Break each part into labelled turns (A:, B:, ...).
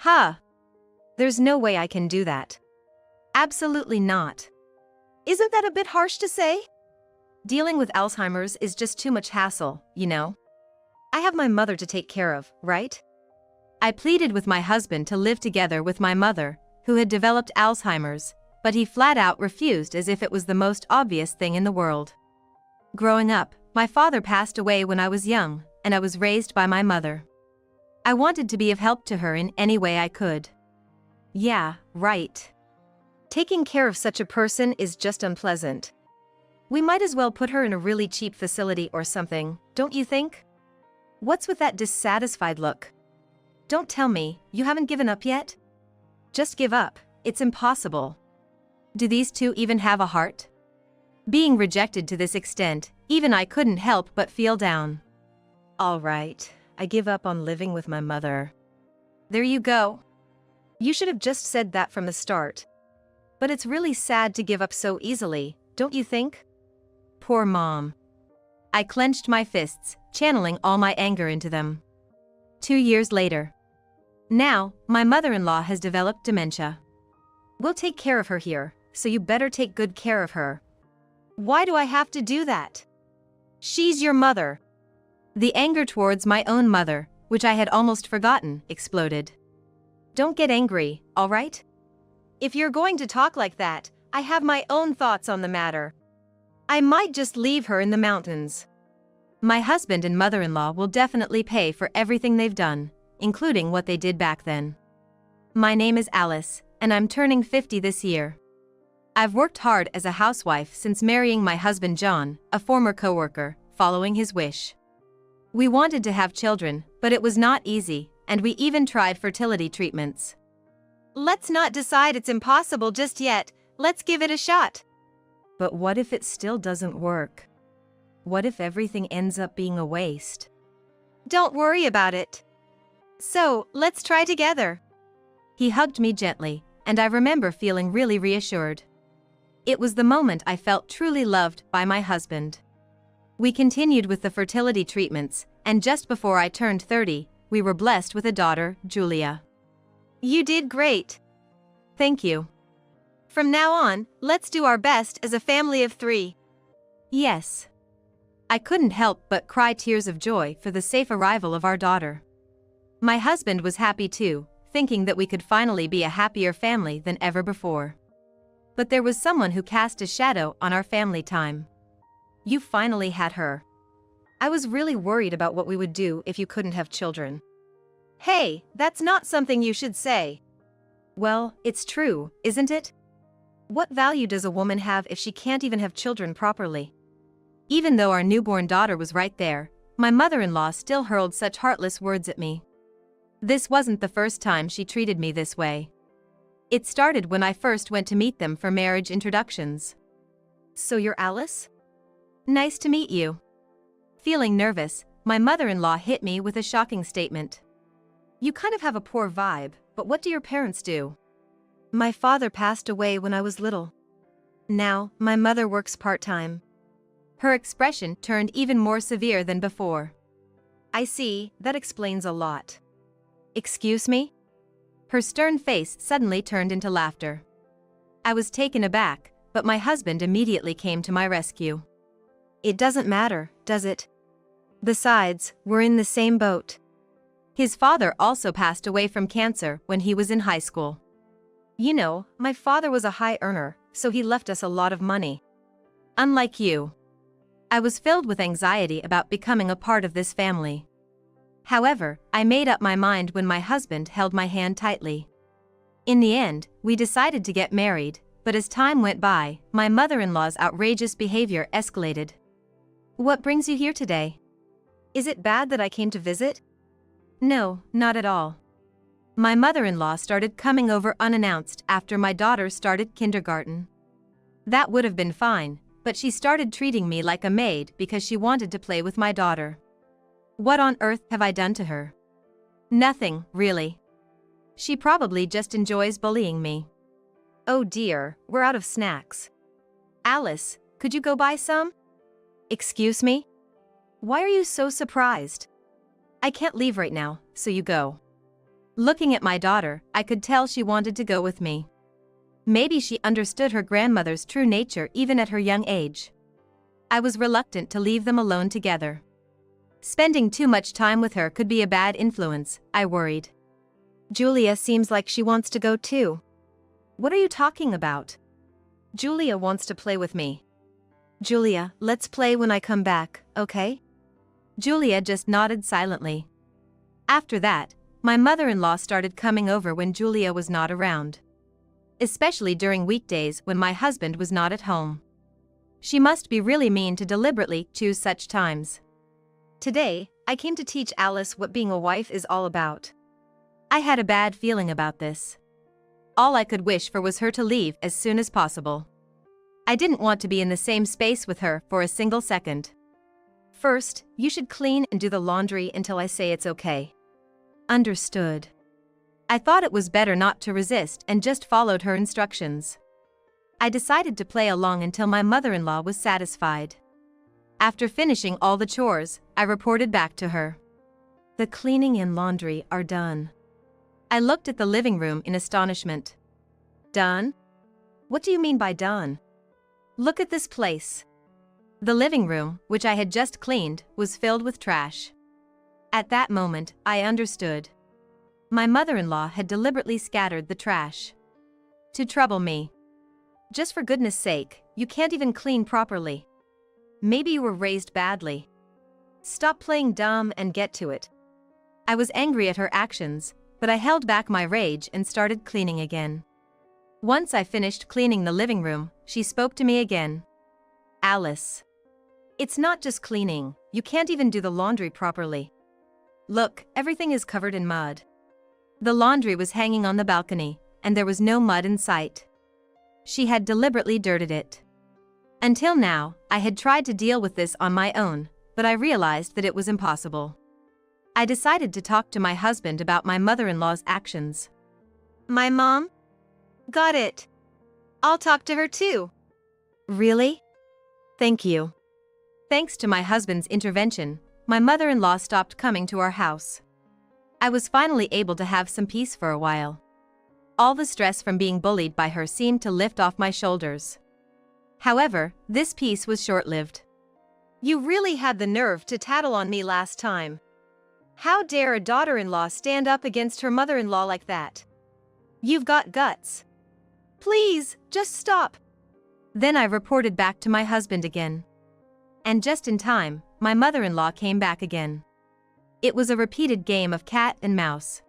A: Ha! There's no way I can do that. Absolutely not. Isn't that a bit harsh to say? Dealing with Alzheimer's is just too much hassle, you know? I have my mother to take care of, right? I pleaded with my husband to live together with my mother, who had developed Alzheimer's, but he flat out refused as if it was the most obvious thing in the world. Growing up, my father passed away when I was young, and I was raised by my mother. I wanted to be of help to her in any way I could. Yeah, right. Taking care of such a person is just unpleasant. We might as well put her in a really cheap facility or something, don't you think? What's with that dissatisfied look? Don't tell me, you haven't given up yet? Just give up, it's impossible. Do these two even have a heart? Being rejected to this extent, even I couldn't help but feel down. All right, I give up on living with my mother. There you go. You should have just said that from the start. But it's really sad to give up so easily, don't you think? Poor mom. I clenched my fists, channeling all my anger into them. 2 years later. Now, my mother-in-law has developed dementia. We'll take care of her here, so you better take good care of her. Why do I have to do that? She's your mother. The anger towards my own mother, which I had almost forgotten, exploded. Don't get angry, all right? If you're going to talk like that, I have my own thoughts on the matter. I might just leave her in the mountains. My husband and mother-in-law will definitely pay for everything they've done, including what they did back then. My name is Alice, and I'm turning 50 this year. I've worked hard as a housewife since marrying my husband John, a former coworker, following his wish. We wanted to have children, but it was not easy, and we even tried fertility treatments. Let's not decide it's impossible just yet, let's give it a shot. But what if it still doesn't work? What if everything ends up being a waste? Don't worry about it. So, let's try together. He hugged me gently, and I remember feeling really reassured. It was the moment I felt truly loved by my husband. We continued with the fertility treatments, and just before I turned 30, we were blessed with a daughter, Julia. You did great. Thank you. From now on, let's do our best as a family of 3. Yes. I couldn't help but cry tears of joy for the safe arrival of our daughter. My husband was happy too, thinking that we could finally be a happier family than ever before. But there was someone who cast a shadow on our family time. You finally had her. I was really worried about what we would do if you couldn't have children. Hey, that's not something you should say. Well, it's true, isn't it? What value does a woman have if she can't even have children properly? Even though our newborn daughter was right there, my mother-in-law still hurled such heartless words at me. This wasn't the first time she treated me this way. It started when I first went to meet them for marriage introductions. So you're Alice? Nice to meet you. Feeling nervous, my mother-in-law hit me with a shocking statement. You kind of have a poor vibe, but what do your parents do? My father passed away when I was little. Now, my mother works part-time. Her expression turned even more severe than before. I see, that explains a lot. Excuse me? Her stern face suddenly turned into laughter. I was taken aback, but my husband immediately came to my rescue. It doesn't matter, does it? Besides, we're in the same boat. His father also passed away from cancer when he was in high school. You know, my father was a high earner, so he left us a lot of money. Unlike you. I was filled with anxiety about becoming a part of this family. However, I made up my mind when my husband held my hand tightly. In the end, we decided to get married, but as time went by, my mother-in-law's outrageous behavior escalated. What brings you here today? Is it bad that I came to visit? No, not at all. My mother-in-law started coming over unannounced after my daughter started kindergarten. That would have been fine, but she started treating me like a maid because she wanted to play with my daughter. What on earth have I done to her? Nothing, really. She probably just enjoys bullying me. Oh dear, we're out of snacks. Alice, could you go buy some? Excuse me? Why are you so surprised? I can't leave right now, so you go. Looking at my daughter, I could tell she wanted to go with me. Maybe she understood her grandmother's true nature even at her young age. I was reluctant to leave them alone together. Spending too much time with her could be a bad influence, I worried. Julia seems like she wants to go too. What are you talking about? Julia wants to play with me. Julia, let's play when I come back, okay? Julia just nodded silently. After that, my mother-in-law started coming over when Julia was not around. Especially during weekdays when my husband was not at home. She must be really mean to deliberately choose such times. Today, I came to teach Alice what being a wife is all about. I had a bad feeling about this. All I could wish for was her to leave as soon as possible. I didn't want to be in the same space with her for a single second. First, you should clean and do the laundry until I say it's okay. Understood. I thought it was better not to resist and just followed her instructions. I decided to play along until my mother-in-law was satisfied. After finishing all the chores, I reported back to her. The cleaning and laundry are done. I looked at the living room in astonishment. Done? What do you mean by done? Look at this place. The living room, which I had just cleaned, was filled with trash. At that moment, I understood. My mother-in-law had deliberately scattered the trash. To trouble me. Just for goodness sake, you can't even clean properly. Maybe you were raised badly. Stop playing dumb and get to it. I was angry at her actions, but I held back my rage and started cleaning again. Once I finished cleaning the living room, she spoke to me again. Alice. It's not just cleaning, you can't even do the laundry properly. Look, everything is covered in mud. The laundry was hanging on the balcony, and there was no mud in sight. She had deliberately dirted it. Until now, I had tried to deal with this on my own, but I realized that it was impossible. I decided to talk to my husband about my mother-in-law's actions. My mom? Got it. I'll talk to her too. Really? Thank you. Thanks to my husband's intervention, my mother-in-law stopped coming to our house. I was finally able to have some peace for a while. All the stress from being bullied by her seemed to lift off my shoulders. However, this peace was short-lived. You really had the nerve to tattle on me last time. How dare a daughter-in-law stand up against her mother-in-law like that? You've got guts. Please, just stop. Then I reported back to my husband again. And just in time, my mother-in-law came back again. It was a repeated game of cat and mouse.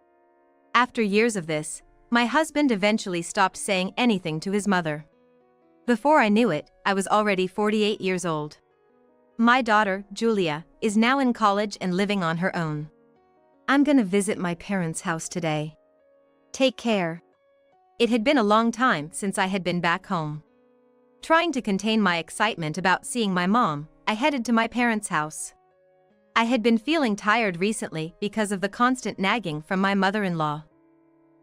A: After years of this, my husband eventually stopped saying anything to his mother. Before I knew it, I was already 48 years old. My daughter, Julia, is now in college and living on her own. I'm gonna visit my parents' house today. Take care. It had been a long time since I had been back home. Trying to contain my excitement about seeing my mom, I headed to my parents' house. I had been feeling tired recently because of the constant nagging from my mother-in-law.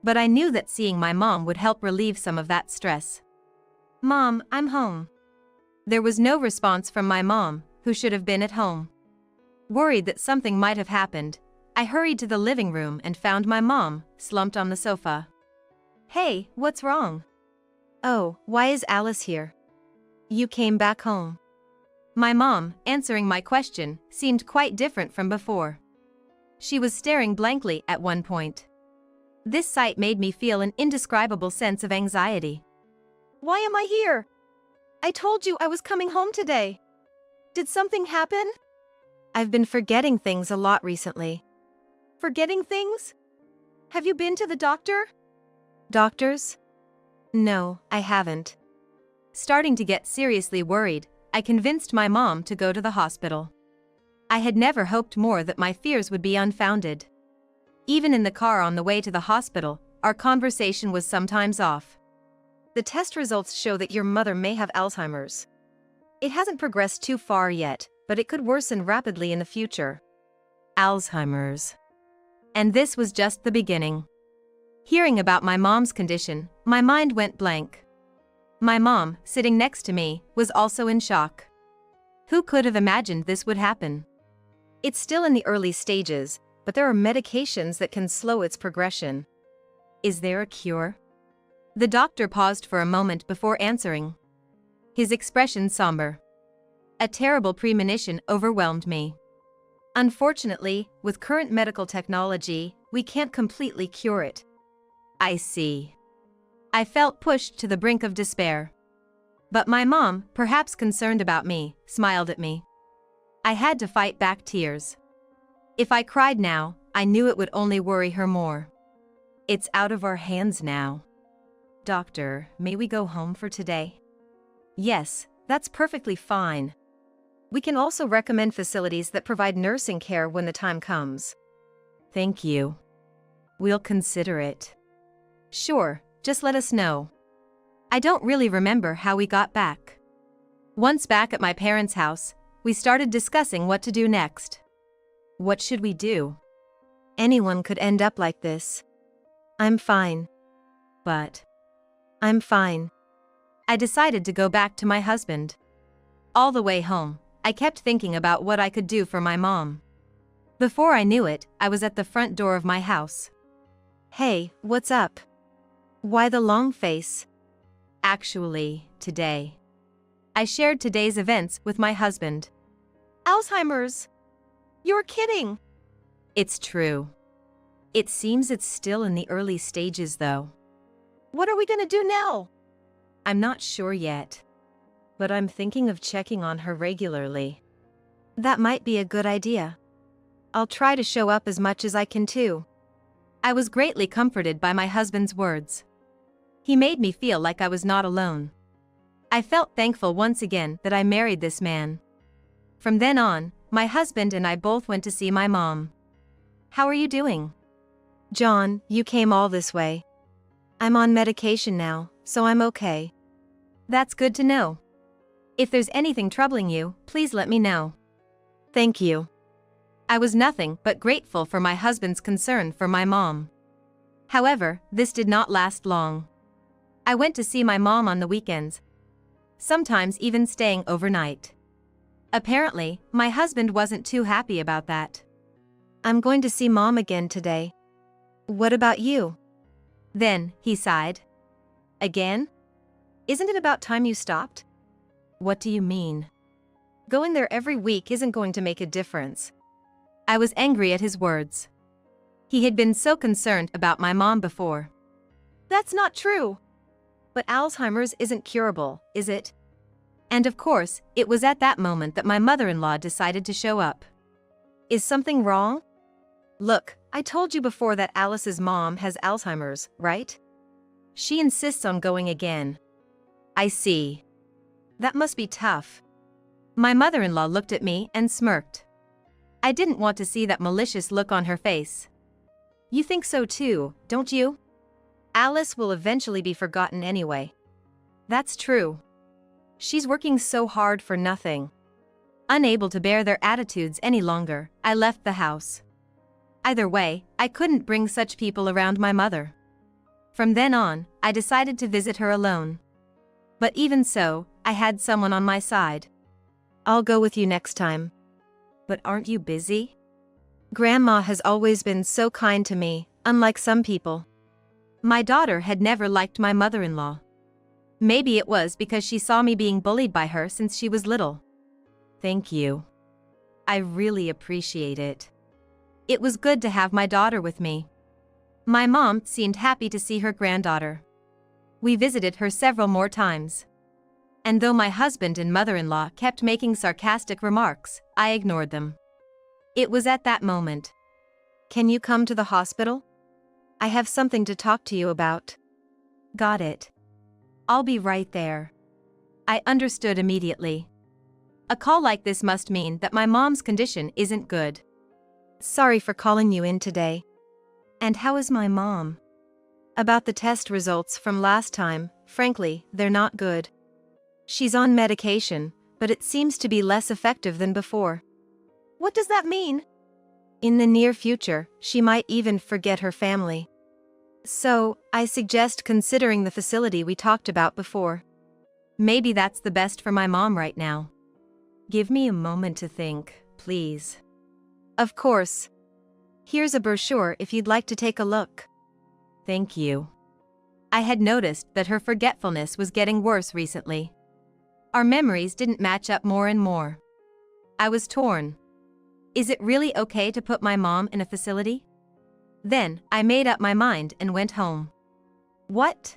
A: But I knew that seeing my mom would help relieve some of that stress. Mom, I'm home. There was no response from my mom, who should have been at home. Worried that something might have happened, I hurried to the living room and found my mom, slumped on the sofa. Hey, what's wrong? Oh, why is Alice here? You came back home. My mom, answering my question, seemed quite different from before. She was staring blankly at one point. This sight made me feel an indescribable sense of anxiety. Why am I here? I told you I was coming home today. Did something happen? I've been forgetting things a lot recently. Forgetting things? Have you been to the doctor? Doctors? No, I haven't. Starting to get seriously worried, I convinced my mom to go to the hospital. I had never hoped more that my fears would be unfounded. Even in the car on the way to the hospital, our conversation was sometimes off. The test results show that your mother may have Alzheimer's. It hasn't progressed too far yet, but it could worsen rapidly in the future. Alzheimer's. And this was just the beginning. Hearing about my mom's condition, my mind went blank. My mom, sitting next to me, was also in shock. Who could have imagined this would happen? It's still in the early stages, but there are medications that can slow its progression. Is there a cure? The doctor paused for a moment before answering, his expression somber. A terrible premonition overwhelmed me. Unfortunately, with current medical technology, we can't completely cure it. I see. I felt pushed to the brink of despair. But my mom, perhaps concerned about me, smiled at me. I had to fight back tears. If I cried now, I knew it would only worry her more. It's out of our hands now. Doctor, may we go home for today? Yes, that's perfectly fine. We can also recommend facilities that provide nursing care when the time comes. Thank you. We'll consider it. Sure, just let us know. I don't really remember how we got back. Once back at my parents' house, we started discussing what to do next. What should we do? Anyone could end up like this. I'm fine. But I'm fine. I decided to go back to my husband. All the way home, I kept thinking about what I could do for my mom. Before I knew it, I was at the front door of my house. Hey, what's up? Why the long face? Actually, today. I shared today's events with my husband. Alzheimer's? You're kidding. It's true. It seems it's still in the early stages though. What are we gonna do now? I'm not sure yet. But I'm thinking of checking on her regularly. That might be a good idea. I'll try to show up as much as I can too. I was greatly comforted by my husband's words. He made me feel like I was not alone. I felt thankful once again that I married this man. From then on, my husband and I both went to see my mom. How are you doing? John, you came all this way. I'm on medication now, so I'm okay. That's good to know. If there's anything troubling you, please let me know. Thank you. I was nothing but grateful for my husband's concern for my mom. However, this did not last long. I went to see my mom on the weekends, sometimes even staying overnight. Apparently, my husband wasn't too happy about that. I'm going to see mom again today. What about you? Then, he sighed. Again? Isn't it about time you stopped? What do you mean? Going there every week isn't going to make a difference. I was angry at his words. He had been so concerned about my mom before. That's not true. But Alzheimer's isn't curable, is it? And of course, it was at that moment that my mother-in-law decided to show up. Is something wrong? Look, I told you before that Alice's mom has Alzheimer's, right? She insists on going again. I see. That must be tough. My mother-in-law looked at me and smirked. I didn't want to see that malicious look on her face. You think so too, don't you? Alice will eventually be forgotten anyway. That's true. She's working so hard for nothing. Unable to bear their attitudes any longer, I left the house. Either way, I couldn't bring such people around my mother. From then on, I decided to visit her alone. But even so, I had someone on my side. I'll go with you next time. But aren't you busy? Grandma has always been so kind to me, unlike some people. My daughter had never liked my mother-in-law. Maybe it was because she saw me being bullied by her since she was little. Thank you. I really appreciate it. It was good to have my daughter with me. My mom seemed happy to see her granddaughter. We visited her several more times. And though my husband and mother-in-law kept making sarcastic remarks, I ignored them. It was at that moment. Can you come to the hospital? I have something to talk to you about. Got it. I'll be right there. I understood immediately. A call like this must mean that my mom's condition isn't good. Sorry for calling you in today. And how is my mom? About the test results from last time, frankly, they're not good. She's on medication, but it seems to be less effective than before. What does that mean? In the near future, she might even forget her family. So, I suggest considering the facility we talked about before. Maybe that's the best for my mom right now. Give me a moment to think, please. Of course. Here's a brochure if you'd like to take a look. Thank you. I had noticed that her forgetfulness was getting worse recently. Our memories didn't match up more and more. I was torn. Is it really okay to put my mom in a facility? Then, I made up my mind and went home. What?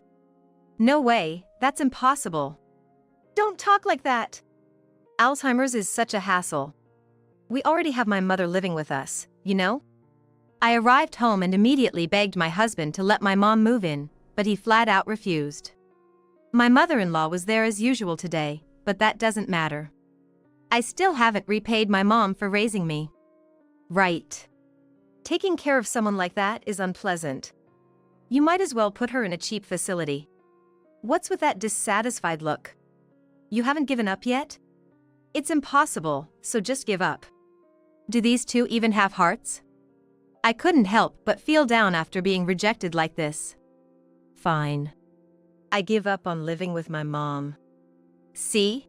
A: No way, that's impossible. Don't talk like that. Alzheimer's is such a hassle. We already have my mother living with us, you know? I arrived home and immediately begged my husband to let my mom move in, but he flat out refused. My mother-in-law was there as usual today, but that doesn't matter. I still haven't repaid my mom for raising me. Right. Taking care of someone like that is unpleasant. You might as well put her in a cheap facility. What's with that dissatisfied look? You haven't given up yet? It's impossible, so just give up. Do these two even have hearts? I couldn't help but feel down after being rejected like this. Fine. I give up on living with my mom. See?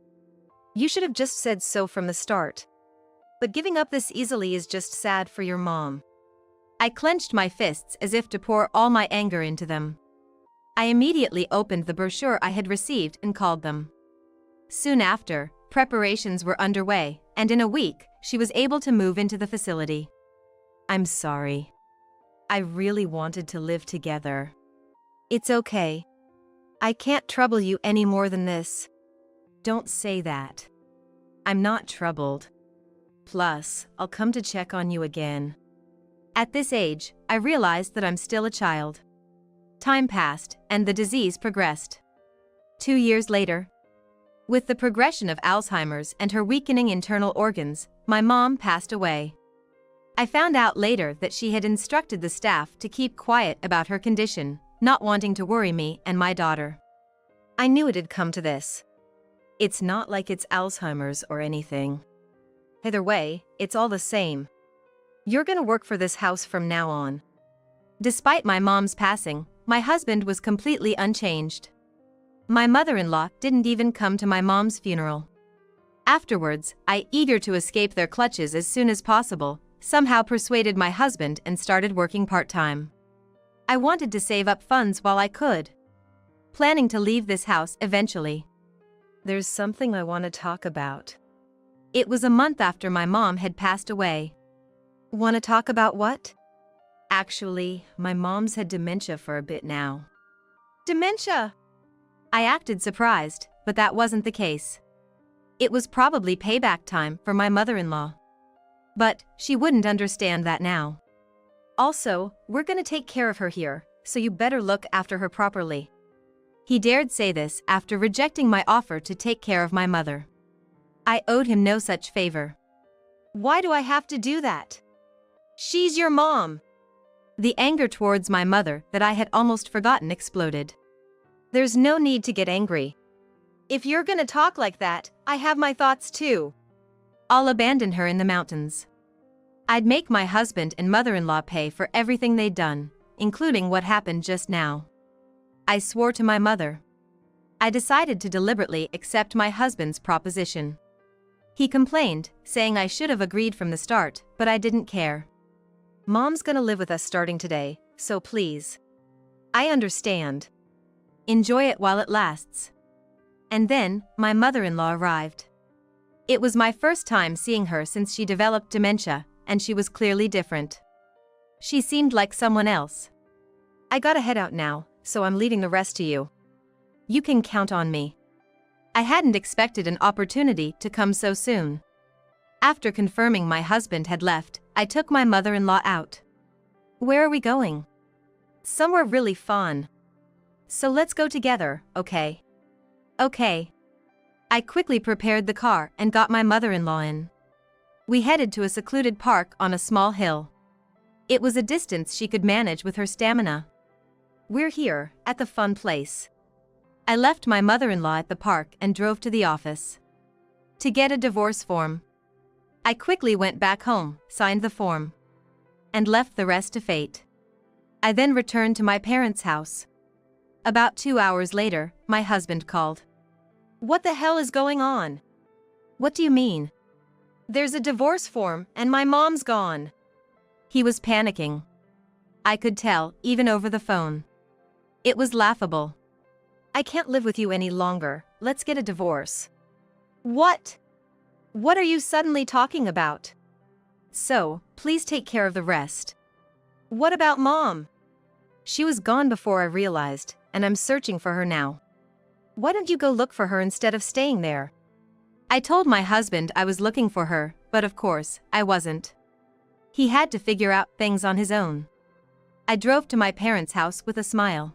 A: You should have just said so from the start. But giving up this easily is just sad for your mom. I clenched my fists as if to pour all my anger into them. I immediately opened the brochure I had received and called them. Soon after, preparations were underway, and in a week, she was able to move into the facility. I'm sorry. I really wanted to live together. It's okay. I can't trouble you any more than this. Don't say that. I'm not troubled. Plus, I'll come to check on you again. At this age, I realized that I'm still a child. Time passed, and the disease progressed. 2 years later, with the progression of Alzheimer's and her weakening internal organs, my mom passed away. I found out later that she had instructed the staff to keep quiet about her condition, not wanting to worry me and my daughter. I knew it'd come to this. It's not like it's Alzheimer's or anything. Either way, it's all the same. You're gonna work for this house from now on. Despite my mom's passing, my husband was completely unchanged. My mother-in-law didn't even come to my mom's funeral. Afterwards, I, eager to escape their clutches as soon as possible, somehow persuaded my husband and started working part-time. I wanted to save up funds while I could, planning to leave this house eventually. There's something I want to talk about. It was a month after my mom had passed away. Want to talk about what? Actually, my mom's had dementia for a bit now. Dementia? I acted surprised, but that wasn't the case. It was probably payback time for my mother-in-law. But she wouldn't understand that now. Also, we're gonna take care of her here, so you better look after her properly. He dared say this after rejecting my offer to take care of my mother. I owed him no such favor. Why do I have to do that? She's your mom. The anger towards my mother that I had almost forgotten exploded. There's no need to get angry. If you're gonna talk like that, I have my thoughts too. I'll abandon her in the mountains. I'd make my husband and mother-in-law pay for everything they'd done, including what happened just now. I swore to my mother. I decided to deliberately accept my husband's proposition. He complained, saying I should have agreed from the start, but I didn't care. Mom's gonna live with us starting today, so please. I understand. Enjoy it while it lasts. And then, my mother-in-law arrived. It was my first time seeing her since she developed dementia, and she was clearly different. She seemed like someone else. I gotta head out now, so I'm leaving the rest to you. You can count on me. I hadn't expected an opportunity to come so soon. After confirming my husband had left, I took my mother-in-law out. Where are we going? Somewhere really fun. So let's go together, okay? Okay. I quickly prepared the car and got my mother-in-law in. We headed to a secluded park on a small hill. It was a distance she could manage with her stamina. We're here, at the fun place. I left my mother-in-law at the park and drove to the office to get a divorce form. I quickly went back home, signed the form, and left the rest to fate. I then returned to my parents' house. About 2 hours later, my husband called. What the hell is going on? What do you mean? There's a divorce form and my mom's gone. He was panicking. I could tell, even over the phone. It was laughable. I can't live with you any longer, let's get a divorce. What? What are you suddenly talking about? So, please take care of the rest. What about Mom? She was gone before I realized, and I'm searching for her now. Why don't you go look for her instead of staying there? I told my husband I was looking for her, but of course, I wasn't. He had to figure out things on his own. I drove to my parents' house with a smile.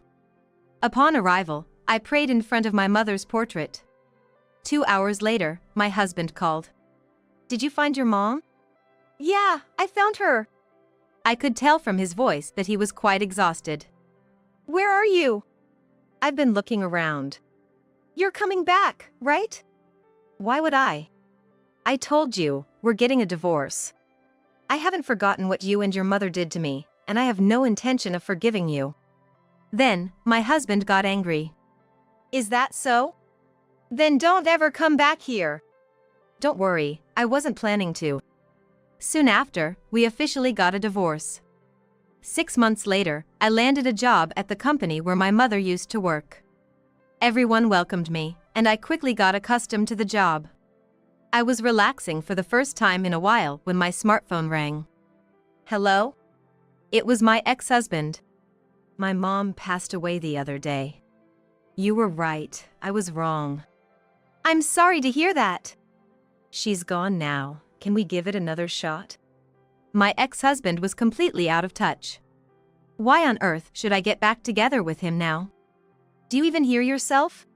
A: Upon arrival, I prayed in front of my mother's portrait. 2 hours later, my husband called. Did you find your mom? Yeah, I found her. I could tell from his voice that he was quite exhausted. Where are you? I've been looking around. You're coming back, right? Why would I? I told you, we're getting a divorce. I haven't forgotten what you and your mother did to me, and I have no intention of forgiving you. Then, my husband got angry. Is that so? Then don't ever come back here. Don't worry, I wasn't planning to. Soon after, we officially got a divorce. 6 months later, I landed a job at the company where my mother used to work. Everyone welcomed me, and I quickly got accustomed to the job. I was relaxing for the first time in a while when my smartphone rang. Hello? It was my ex-husband. My mom passed away the other day. You were right, I was wrong. I'm sorry to hear that. She's gone now, can we give it another shot? My ex-husband was completely out of touch. Why on earth should I get back together with him now? Do you even hear yourself?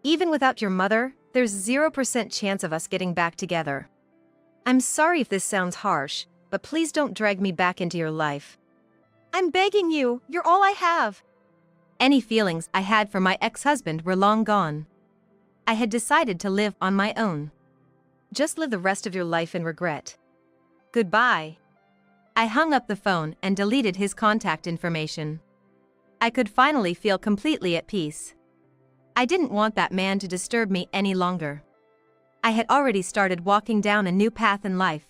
A: Even without your mother, there's 0% chance of us getting back together. I'm sorry if this sounds harsh, but please don't drag me back into your life. I'm begging you, you're all I have. Any feelings I had for my ex-husband were long gone. I had decided to live on my own. Just live the rest of your life in regret. Goodbye. I hung up the phone and deleted his contact information. I could finally feel completely at peace. I didn't want that man to disturb me any longer. I had already started walking down a new path in life,